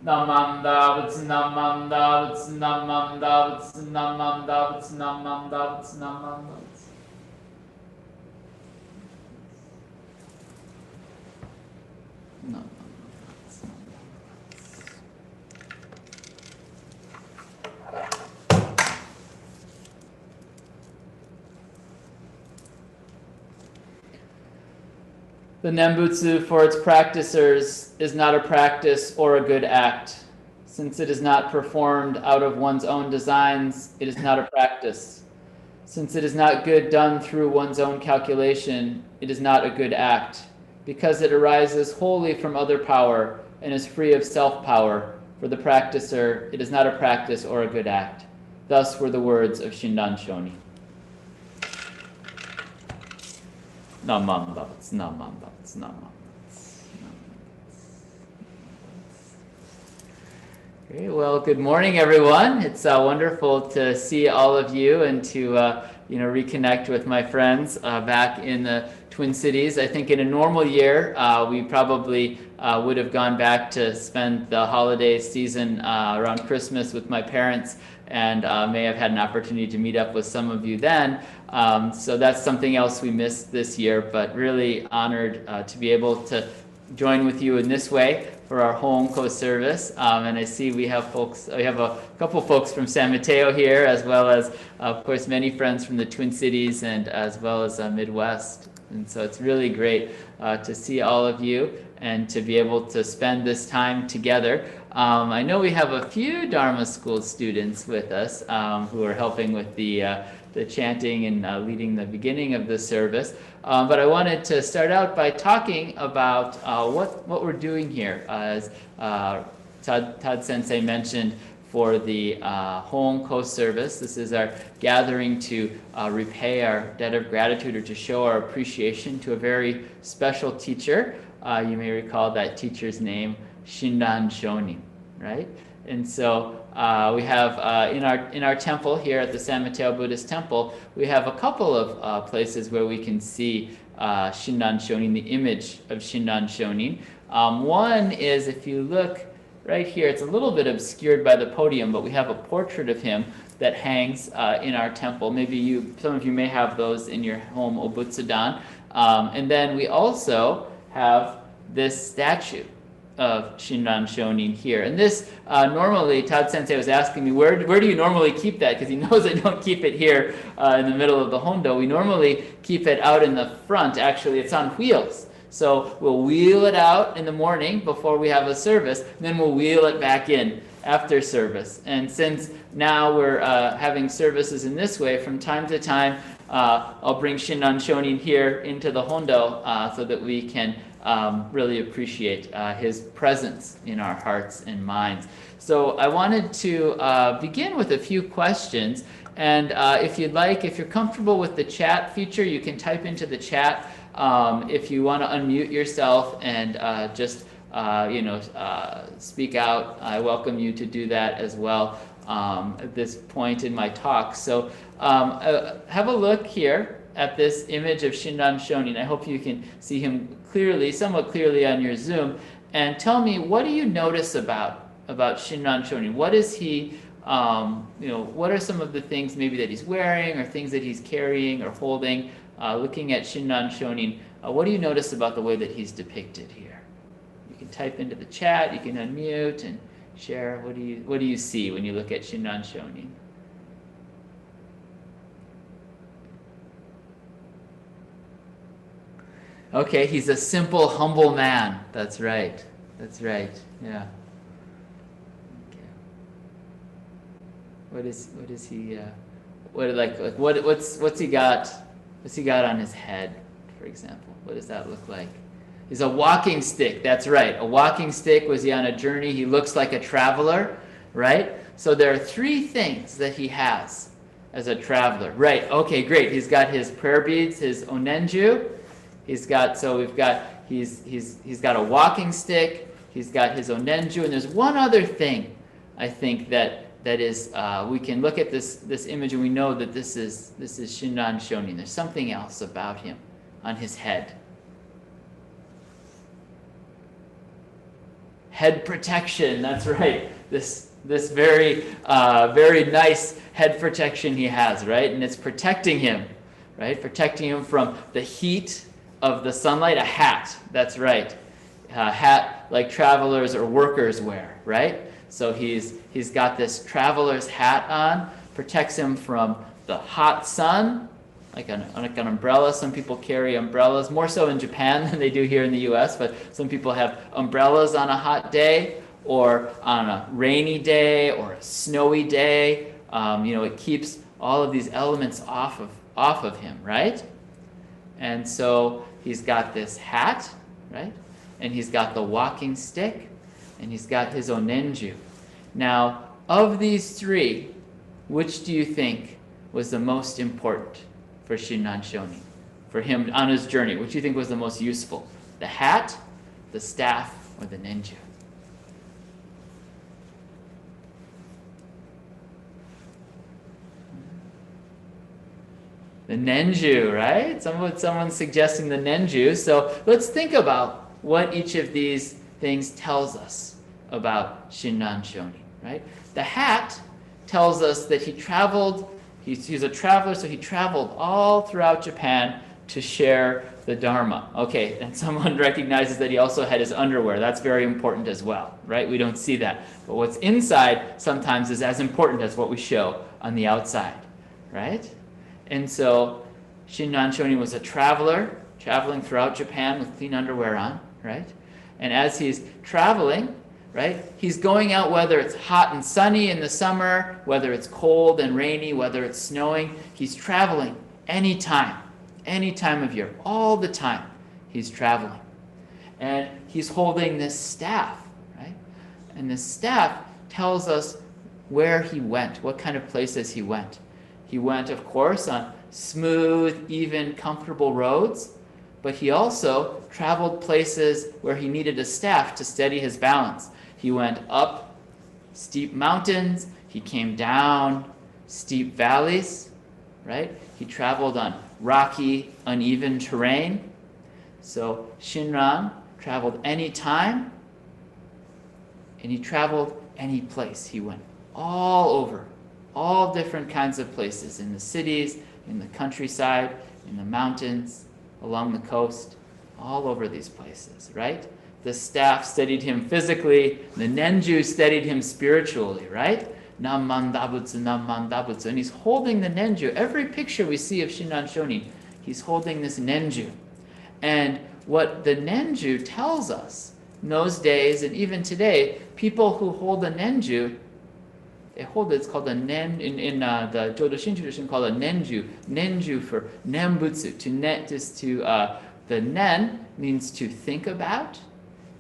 Namanda Vutsunamanda Vutsunamanda Vutsunamanda Vutsunamanda Vutsunamanda. No. The Nembutsu for its practicers is not a practice or a good act. Since it is not performed out of one's own designs, it is not a practice. Since it is not good done through one's own calculation, it is not a good act. Because it arises wholly from other power and is free of self-power, for the practicer, it is not a practice or a good act. Thus were the words of Shinran Shoni. Namambats, namambats, namambats. Great. Well, good morning, everyone. It's wonderful to see all of you and to reconnect with my friends back in the Twin Cities. I think in a normal year, we probably would have gone back to spend the holiday season around Christmas with my parents, and may have had an opportunity to meet up with some of you then. So that's something else we missed this year, but really honored to be able to join with you in this way for our Hoonko service. And I see we have a couple folks from San Mateo here, as well as, of course, many friends from the Twin Cities and as well as Midwest. And so it's really great to see all of you and to be able to spend this time together. I know we have a few Dharma School students with us who are helping with the chanting and leading the beginning of the service. But I wanted to start out by talking about what we're doing here. As Todd Sensei mentioned, for the Hoonko service, this is our gathering to repay our debt of gratitude or to show our appreciation to a very special teacher. You may recall that teacher's name, Shinran Shonin, right? And so we have in our temple here at the San Mateo Buddhist Temple, we have a couple of places where we can see Shinran Shonin, the image of Shinran Shonin. One is, if you look right here, it's a little bit obscured by the podium, but we have a portrait of him that hangs in our temple. Maybe some of you may have those in your home obutsudan. And then we also have this statue of Shinran Shonin here. And this, normally, Todd Sensei was asking me, where do you normally keep that? Because he knows I don't keep it here in the middle of the hondo. We normally keep it out in the front. Actually, it's on wheels. So we'll wheel it out in the morning before we have a service, and then we'll wheel it back in after service. And since now we're having services in this way, from time to time, I'll bring Shinran Shonin here into the hondo so that we can really appreciate his presence in our hearts and minds. So I wanted to begin with a few questions. And if you'd like, if you're comfortable with the chat feature, you can type into the chat. If you want to unmute yourself and just speak out, I welcome you to do that as well at this point in my talk. So have a look here at this image of Shinran Shonin. I hope you can see him clearly, somewhat clearly on your Zoom. And tell me, what do you notice about Shinran Shonin? What is he, what are some of the things maybe that he's wearing or things that he's carrying or holding? Looking at Shinran Shonin, what do you notice about the way that he's depicted here? You can type into the chat, you can unmute and share. What do you see when you look at Shinran Shonin? Okay, he's a simple, humble man. That's right. That's right. Yeah. Okay. What is he? What's he got? What's he got on his head, for example? What does that look like? He's a walking stick. That's right. A walking stick. Was he on a journey? He looks like a traveler, right? So there are three things that he has as a traveler. Right. Okay, great. He's got his prayer beads, his onenju. He's got he's got a walking stick. He's got his onenju, and there's one other thing I think that is we can look at this image and we know that this is Shinran Shonin. There's something else about him on his head. head protection. That's right. This very very nice head protection he has, right? And it's protecting him, right? Protecting him from the heat of the sunlight. A hat. That's right. A hat like travelers or workers wear, right? So he's got this traveler's hat on, protects him from the hot sun, like an umbrella. Some people carry umbrellas, more so in Japan than they do here in the US, but some people have umbrellas on a hot day or on a rainy day or a snowy day. It keeps all of these elements off of him, right? And so he's got this hat, right? And he's got the walking stick, and he's got his onenju. Now, of these three, which do you think was the most important for Shinran Shonin, for him on his journey? Which do you think was the most useful? The hat, the staff, or the nenju? The nenju, right? Someone's suggesting the nenju. So let's think about what each of these things tells us about Shinran Shonin, right? The hat tells us that he traveled, he's a traveler, so he traveled all throughout Japan to share the Dharma. Okay, and someone recognizes that he also had his underwear. That's very important as well, right? We don't see that. But what's inside sometimes is as important as what we show on the outside, right? And so Shinran Shonin was a traveler, traveling throughout Japan with clean underwear on, right? And as he's traveling, right, he's going out whether it's hot and sunny in the summer, whether it's cold and rainy, whether it's snowing. He's traveling any time of year, all the time he's traveling. And he's holding this staff, right? And this staff tells us where he went, what kind of places he went. He went, of course, on smooth, even, comfortable roads, but he also traveled places where he needed a staff to steady his balance. He went up steep mountains, he came down steep valleys, right? He traveled on rocky, uneven terrain. So Shinran traveled any time, and he traveled any place. He went all over, all different kinds of places, in the cities, in the countryside, in the mountains, along the coast, all over these places, right? The staff steadied him physically, the nenju steadied him spiritually, right? Namman dabutsu, namman dabutsu. And he's holding the nenju. Every picture we see of Shinran Shonin, he's holding this nenju. And what the nenju tells us in those days, and even today, people who hold a nenju, they hold it, it's called a nen, in the Jodo Shin tradition, called a nenju. Nenju for nembutsu. The nen means to think about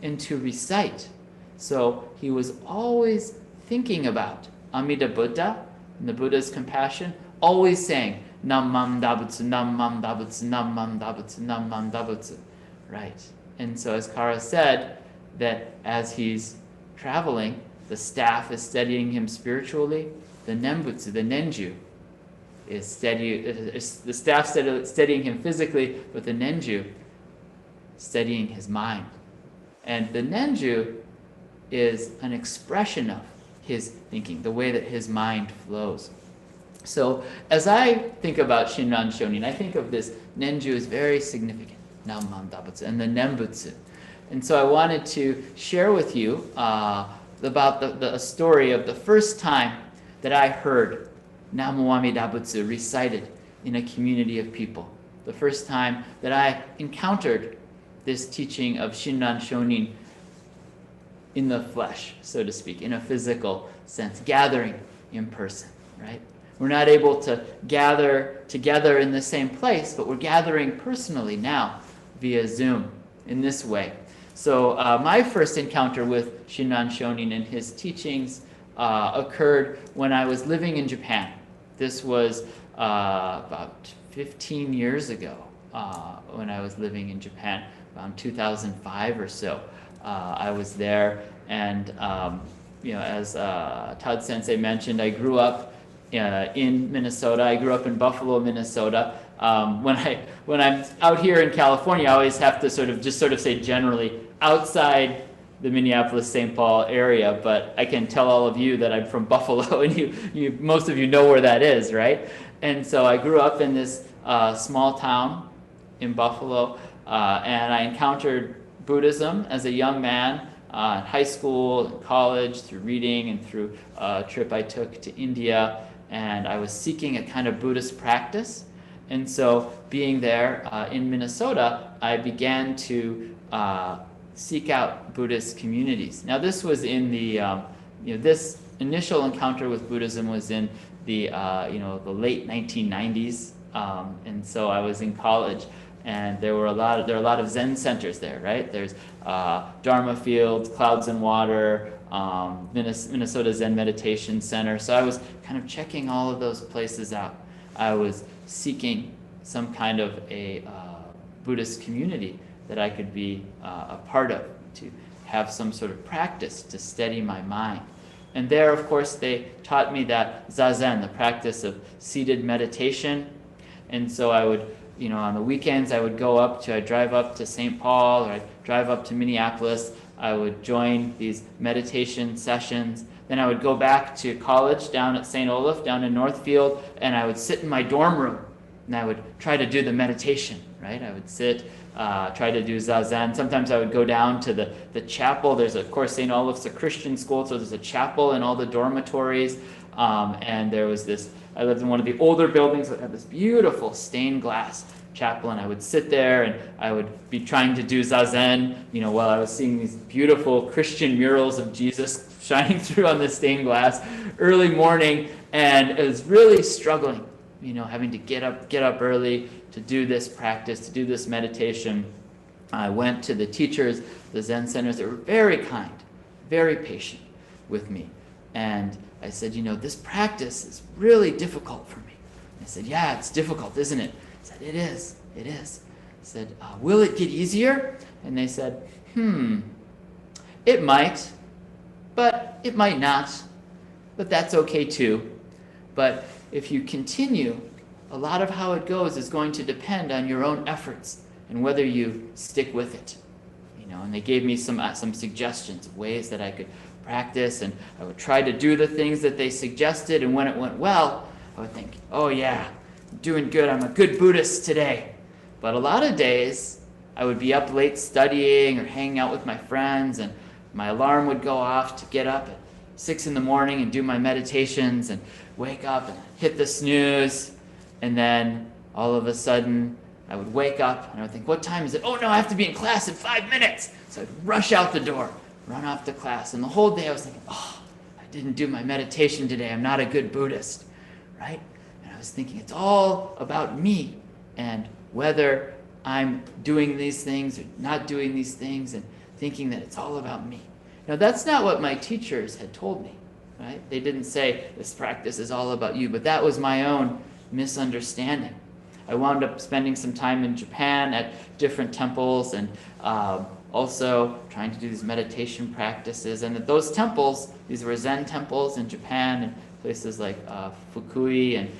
and to recite. So he was always thinking about Amida Buddha and the Buddha's compassion, always saying Nammam Dabutsu, Nammam Dabutsu, Nammam Dabutsu, Nammam Dabutsu. Right. And so as Kara said, that as he's traveling, the staff is steadying him spiritually, the nembutsu, the nenju, is the staff steadying him physically, but the nenju steadying his mind. And the nenju is an expression of his thinking, the way that his mind flows. So as I think about Shinran Shonin, I think of this nenju as very significant, Namman Dabutsu, and the nembutsu. And so I wanted to share with you about the story of the first time that I heard Namu Amida Butsu recited in a community of people. The first time that I encountered this teaching of Shinran Shonin in the flesh, so to speak, in a physical sense, gathering in person, right? We're not able to gather together in the same place, but we're gathering personally now via Zoom in this way. So my first encounter with Shinran Shonin and his teachings occurred when I was living in Japan. This was about 15 years ago when I was living in Japan, around 2005 or so. I was there, and as Todd Sensei mentioned, I grew up in Minnesota. I grew up in Buffalo, Minnesota. When I'm out here in California, I always have to sort of say generally outside the Minneapolis-St. Paul area, but I can tell all of you that I'm from Buffalo, and most of you know where that is, right? And so I grew up in this small town in Buffalo, and I encountered Buddhism as a young man in high school, college, through reading and through a trip I took to India, and I was seeking a kind of Buddhist practice. And so being there in Minnesota, I began to seek out Buddhist communities. Now this was in the, this initial encounter with Buddhism was in the, the late 1990s. And so I was in college, and there are a lot of Zen centers there, right? There's Dharma Fields, Clouds and Water, Minnesota Zen Meditation Center. So I was kind of checking all of those places out. I was seeking some kind of a Buddhist community that I could be a part of, to have some sort of practice to steady my mind. And there, of course, they taught me that Zazen, the practice of seated meditation. And so I would, on the weekends, I'd drive up to St. Paul, or I'd drive up to Minneapolis. I would join these meditation sessions. Then I would go back to college down at St. Olaf, down in Northfield, and I would sit in my dorm room, and I would try to do the meditation, right? I would sit, try to do Zazen. Sometimes I would go down to the chapel. There's, of course, St. Olaf's a Christian school, so there's a chapel in all the dormitories, and there was this, I lived in one of the older buildings that had this beautiful stained glass chapel, and I would sit there and I would be trying to do Zazen, while I was seeing these beautiful Christian murals of Jesus shining through on the stained glass early morning, and it was really struggling, having to get up early to do this practice, to do this meditation. I went to the teachers, the Zen centers. They were very kind, very patient with me. And I said, this practice is really difficult for me. I said, yeah, it's difficult, isn't it? I said, it is. I said, will it get easier? And they said, it might, but it might not. But that's okay too. But if you continue, a lot of how it goes is going to depend on your own efforts and whether you stick with it. And they gave me some suggestions of ways that I could practice, and I would try to do the things that they suggested, and when it went well, I would think, oh yeah, I'm doing good, I'm a good Buddhist today. But a lot of days, I would be up late studying or hanging out with my friends, and my alarm would go off to get up at 6 in the morning and do my meditations, and wake up and hit the snooze, and then all of a sudden, I would wake up and I would think, what time is it? Oh no, I have to be in class in 5 minutes. So I'd rush out the door, run off to class. And the whole day I was thinking, oh, I didn't do my meditation today. I'm not a good Buddhist, right? And I was thinking, it's all about me and whether I'm doing these things or not doing these things, and thinking that it's all about me. Now, that's not what my teachers had told me, right? They didn't say this practice is all about you, but that was my own misunderstanding. I wound up spending some time in Japan at different temples, and also trying to do these meditation practices. And at those temples, these were Zen temples in Japan, and places like Fukui and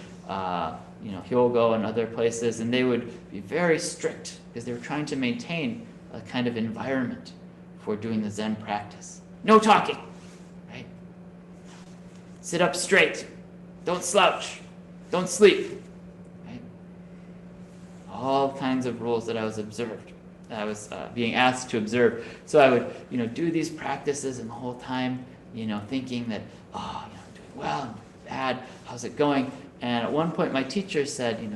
Hyogo and other places, and they would be very strict because they were trying to maintain a kind of environment for doing the Zen practice. No talking, right? Sit up straight. Don't slouch. Don't sleep. All kinds of rules that I was being asked to observe. So I would, do these practices, and the whole time, thinking that, I'm doing well, I'm doing bad, how's it going? And at one point my teacher said,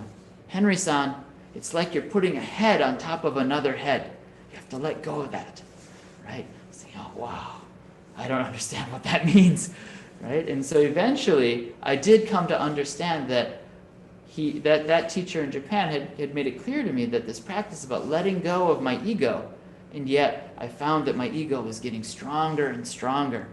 Henry-san, it's like you're putting a head on top of another head. You have to let go of that, right? I was thinking, oh, wow, I don't understand what that means, right? And so eventually I did come to understand that that teacher in Japan had made it clear to me that this practice is about letting go of my ego, and yet I found that my ego was getting stronger and stronger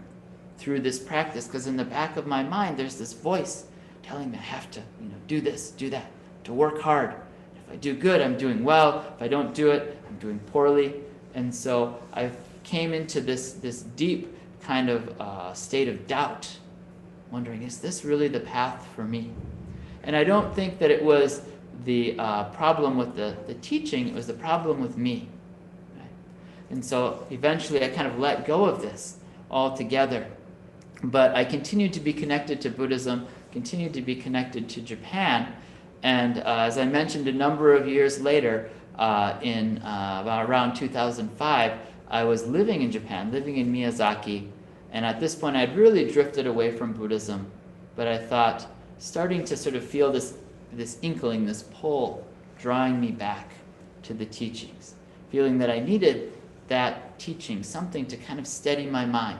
through this practice, because in the back of my mind there's this voice telling me I have to do this, do that, to work hard. If I do good, I'm doing well. If I don't do it, I'm doing poorly. And so I came into this deep kind of state of doubt, wondering, is this really the path for me? And I don't think that it was the problem with the teaching, it was the problem with me. Right? And so eventually I kind of let go of this altogether. But I continued to be connected to Buddhism, continued to be connected to Japan. And as I mentioned, a number of years later, in about around 2005, I was living in Japan, living in Miyazaki. And at this point, I'd really drifted away from Buddhism. But I thought, starting to sort of feel this inkling, this pull, drawing me back to the teachings, feeling that I needed that teaching, something to kind of steady my mind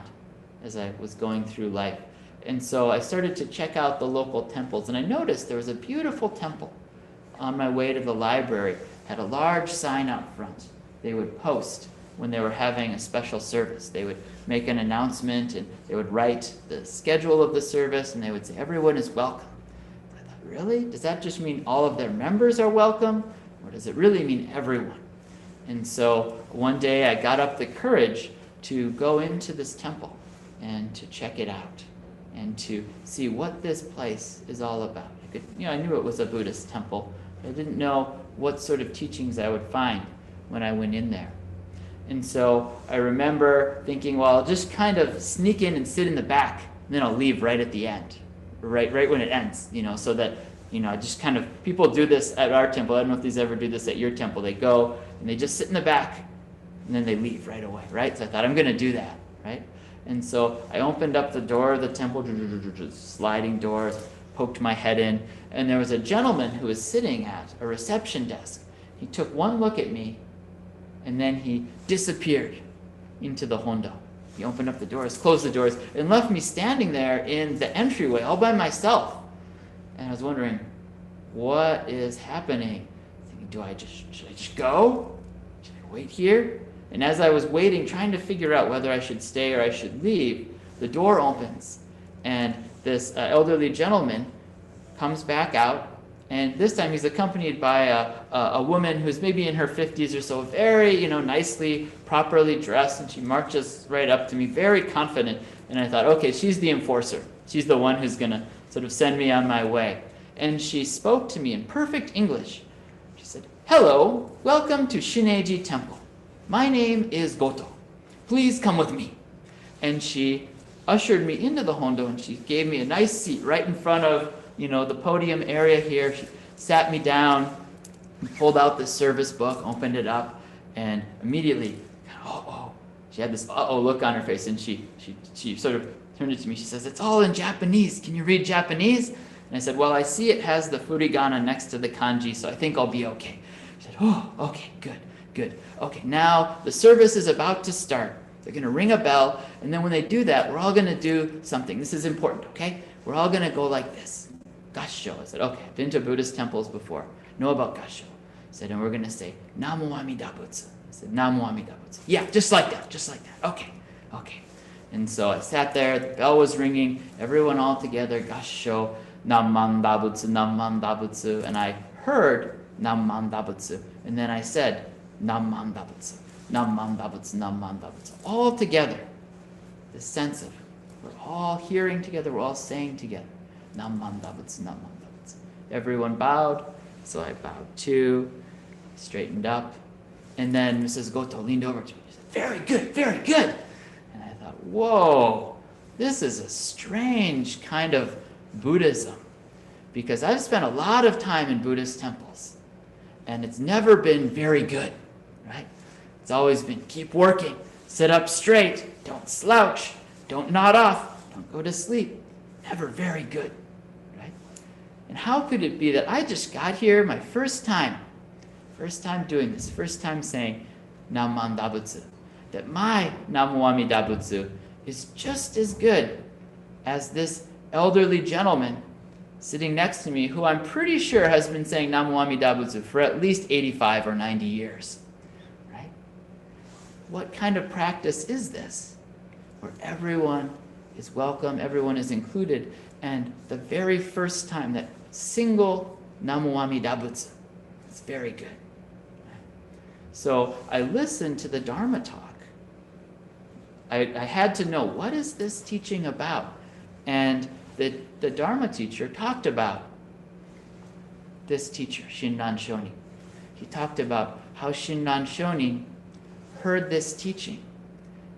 as I was going through life. And so I started to check out the local temples, and I noticed there was a beautiful temple on my way to the library, had a large sign out front. They would post when they were having a special service. They would make an announcement, and they would write the schedule of the service, and they would say, everyone is welcome. I thought, really? Does that just mean all of their members are welcome? Or does it really mean everyone? And so one day I got up the courage to go into this temple and to check it out and to see what this place is all about. I knew it was a Buddhist temple. I didn't know what sort of teachings I would find when I went in there. And so I remember thinking, well, I'll just kind of sneak in and sit in the back, and then I'll leave right at the end, right when it ends, so that, just kind of, people do this at our temple. I don't know if these ever do this at your temple. They go and they just sit in the back, and then they leave right away, right? So I thought, I'm going to do that, right? And so I opened up the door of the temple, sliding doors, poked my head in, and there was a gentleman who was sitting at a reception desk. He took one look at me, and then he disappeared into the Hondo. He opened up the doors, closed the doors, and left me standing there in the entryway all by myself. And I was wondering, what is happening? Thinking, should I just go? Should I wait here? And as I was waiting, trying to figure out whether I should stay or I should leave, the door opens, and this elderly gentleman comes back out, and this time he's accompanied by a woman who's maybe in her 50s or so, very, nicely, properly dressed, and she marches right up to me, very confident. And I thought, okay, she's the enforcer. She's the one who's going to sort of send me on my way. And she spoke to me in perfect English. She said, hello, welcome to Shineji Temple. My name is Goto. Please come with me. And she ushered me into the Hondo, and she gave me a nice seat right in front of, the podium area here. She sat me down, pulled out the service book, opened it up, and immediately, she had this look on her face, and she sort of turned it to me. She says, it's all in Japanese. Can you read Japanese? And I said, well, I see it has the furigana next to the kanji, so I think I'll be okay. She said, oh, okay, good. Okay, now the service is about to start. They're going to ring a bell, and then when they do that, we're all going to do something. This is important, okay? We're all going to go like this. Gassho. I said, okay, I've been to Buddhist temples before. Know about gassho. I said, and we're going to say, Namo Amida Butsu. I said, Namo Amida Butsu. Yeah, just like that. Okay. And so I sat there, the bell was ringing, everyone all together, gassho, Namman Dabutsu, Namman Dabutsu, and I heard Namman Dabutsu, and then I said, Namman Dabutsu, Namman Dabutsu, Namman Dabutsu, all together. This sense of we're all hearing together, we're all saying together, Namman Dabutsu, Namman Dabutsu. Everyone bowed, so I bowed too, straightened up, and then Mrs. Goto leaned over to me. She said, very good. And I thought, whoa, this is a strange kind of Buddhism, because I've spent a lot of time in Buddhist temples, and it's never been very good, right? It's always been keep working, sit up straight, don't slouch, don't nod off, don't go to sleep. Never very good, right? And how could it be that I just got here my first time doing this, first time saying Namman Dabutsu, that my Namo Amida Butsu is just as good as this elderly gentleman sitting next to me, who I'm pretty sure has been saying Namo Amida Butsu for at least 85 or 90 years, right? What kind of practice is this, where everyone is welcome, everyone is included, and the very first time, that single Namo Amida Butsu is very good. So I listened to the Dharma talk. I had to know, what is this teaching about? And the Dharma teacher talked about this teacher, Shinran Shonin. He talked about how Shinran Shonin heard this teaching,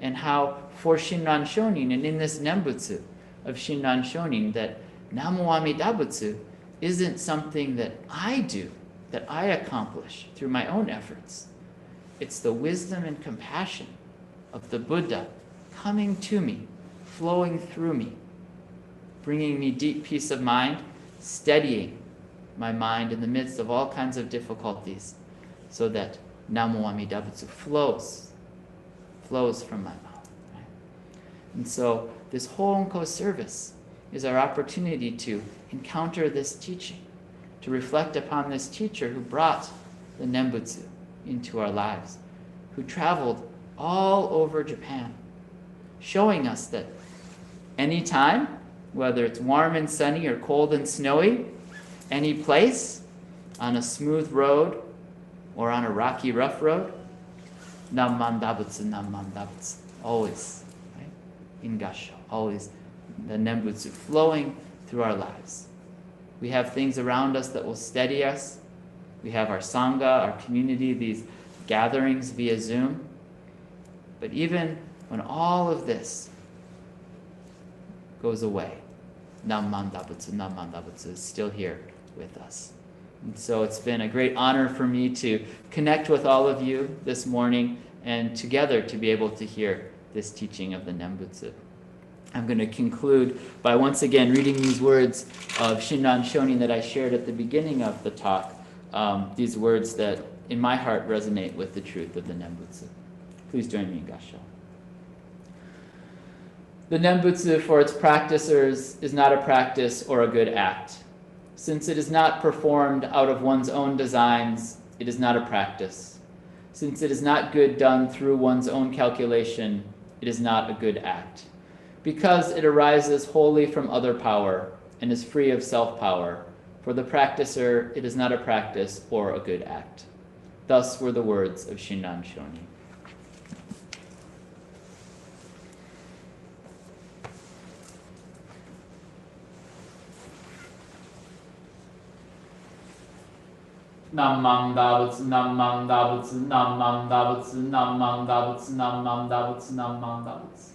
and how for Shinran Shonin and in this Nembutsu of Shinran Shonin, that Namo Amida Butsu isn't something that I do, that I accomplish through my own efforts. It's the wisdom and compassion of the Buddha coming to me, flowing through me, bringing me deep peace of mind, steadying my mind in the midst of all kinds of difficulties, so that Namo Amida Butsu flows from my mouth. Right? And so this Hoonko service is our opportunity to encounter this teaching, to reflect upon this teacher who brought the Nembutsu into our lives, who traveled all over Japan, showing us that any time, whether it's warm and sunny or cold and snowy, any place, on a smooth road or on a rocky, rough road, Namman Dabutsu, Namman Dabutsu, always, right? In Gasho, always the Nembutsu flowing through our lives. We have things around us that will steady us. We have our Sangha, our community, these gatherings via Zoom. But even when all of this goes away, Namman Dabutsu is still here with us. And so it's been a great honor for me to connect with all of you this morning and together to be able to hear this teaching of the Nembutsu. I'm going to conclude by once again reading these words of Shinran Shonin that I shared at the beginning of the talk, these words that in my heart resonate with the truth of the Nembutsu. Please join me in Gasho. The Nembutsu for its practicers is not a practice or a good act. Since it is not performed out of one's own designs, it is not a practice. Since it is not good done through one's own calculation, it is not a good act. Because it arises wholly from other power and is free of self-power, for the practicer it is not a practice or a good act. Thus were the words of Shinran Shonin. Namman Dabutsu, Namman Dabutsu, Namman Dabutsu, Namman Dabutsu, Namman Dabutsu, Namman Dabutsu.